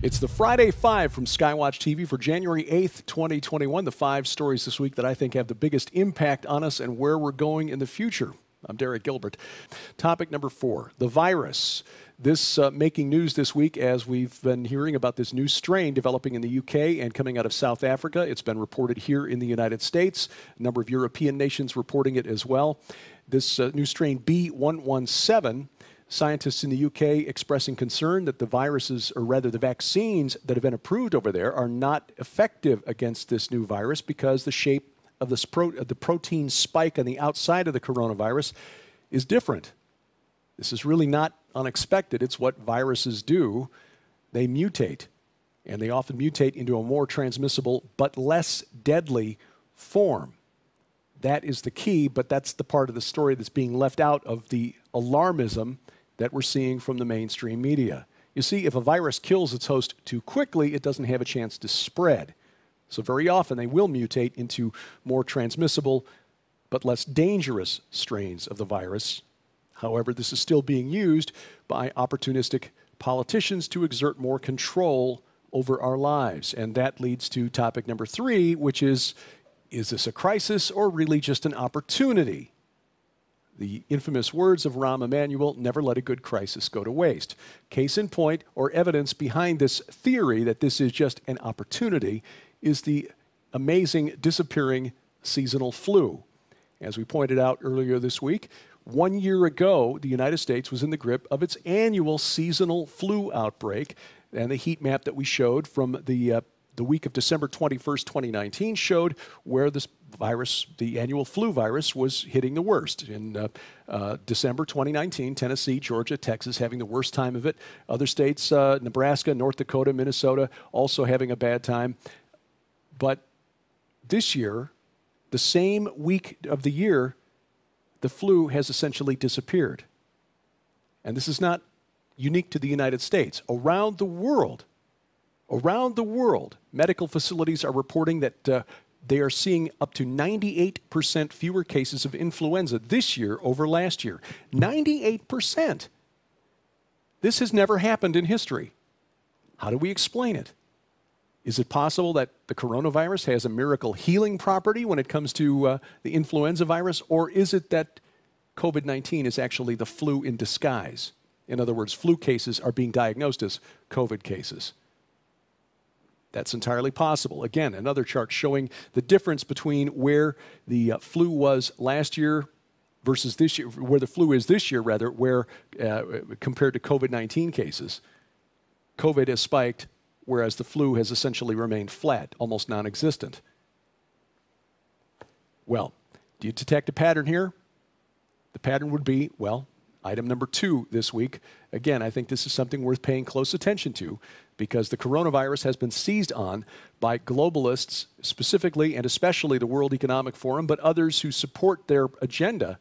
It's the Friday Five from Skywatch TV for January 8th, 2021. The 5 stories this week that I think have the biggest impact on us and where we're going in the future. I'm Derek Gilbert. Topic number 4, the virus. This making news this week as we've been hearing about this new strain developing in the UK and coming out of South Africa. It's been reported here in the United States. A number of European nations reporting it as well. This new strain B117, scientists in the UK expressing concern that the viruses, or rather the vaccines that have been approved over there, are not effective against this new virus because the shape of the protein spike on the outside of the coronavirus is different. This is really not unexpected. It's what viruses do. They mutate, and they often mutate into a more transmissible but less deadly form. That is the key, but that's the part of the story that's being left out of the alarmism that we're seeing from the mainstream media. You see, if a virus kills its host too quickly, it doesn't have a chance to spread. So very often they will mutate into more transmissible but less dangerous strains of the virus. However, this is still being used by opportunistic politicians to exert more control over our lives. And that leads to topic number 3, which is this a crisis or really just an opportunity? The infamous words of Rahm Emanuel, never let a good crisis go to waste. Case in point, or evidence behind this theory that this is just an opportunity, is the amazing disappearing seasonal flu. As we pointed out earlier this week, 1 year ago, the United States was in the grip of its annual seasonal flu outbreak, and the heat map that we showed from the week of December 21st, 2019 showed where this virus, the annual flu virus, was hitting the worst. In December 2019, Tennessee, Georgia, Texas having the worst time of it. Other states, Nebraska, North Dakota, Minnesota, also having a bad time. But this year, the same week of the year, the flu has essentially disappeared. And this is not unique to the United States. Around the world, medical facilities are reporting that they are seeing up to 98% fewer cases of influenza this year over last year. 98%. This has never happened in history. How do we explain it? Is it possible that the coronavirus has a miracle healing property when it comes to the influenza virus? Or is it that COVID-19 is actually the flu in disguise? In other words, flu cases are being diagnosed as COVID cases. That's entirely possible. Again, another chart showing the difference between where the flu was last year versus this year, where the flu is this year, rather, where compared to COVID-19 cases. COVID has spiked, whereas the flu has essentially remained flat, almost non-existent. Well, do you detect a pattern here? The pattern would be, well, item number 2 this week. Again, I think this is something worth paying close attention to because the coronavirus has been seized on by globalists, specifically and especially the World Economic Forum, but others who support their agenda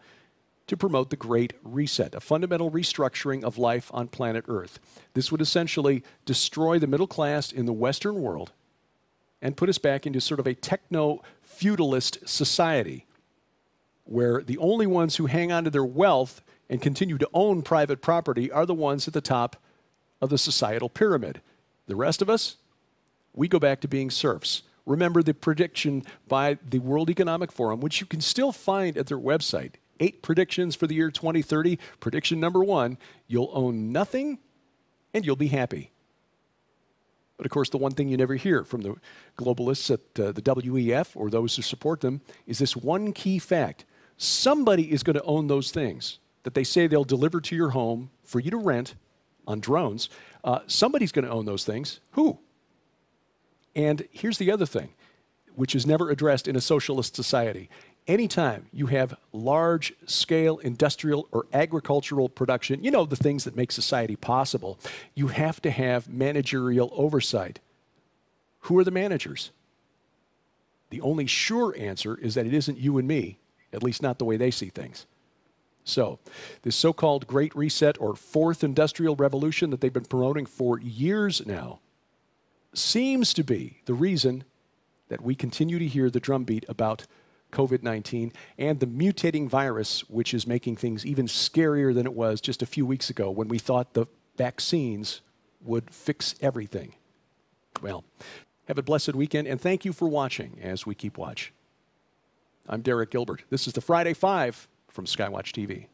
to promote the Great Reset, a fundamental restructuring of life on planet Earth. This would essentially destroy the middle class in the Western world and put us back into sort of a techno-feudalist society where the only ones who hang on to their wealth and continue to own private property are the ones at the top of the societal pyramid. The rest of us, we go back to being serfs. Remember the prediction by the World Economic Forum, which you can still find at their website. 8 predictions for the year 2030. Prediction number 1, you'll own nothing and you'll be happy. But of course, the one thing you never hear from the globalists at the WEF or those who support them is this one key fact. Somebody is going to own those things that they say they'll deliver to your home for you to rent on drones. Somebody's going to own those things. Who? And here's the other thing, which is never addressed in a socialist society. Anytime you have large-scale industrial or agricultural production, you know, the things that make society possible, you have to have managerial oversight. Who are the managers? The only sure answer is that it isn't you and me, at least not the way they see things. So, this so-called Great Reset or Fourth Industrial Revolution that they've been promoting for years now seems to be the reason that we continue to hear the drumbeat about COVID-19 and the mutating virus, which is making things even scarier than it was just a few weeks ago when we thought the vaccines would fix everything. Well, have a blessed weekend, and thank you for watching as we keep watch. I'm Derek Gilbert. This is the Friday Five from Skywatch TV.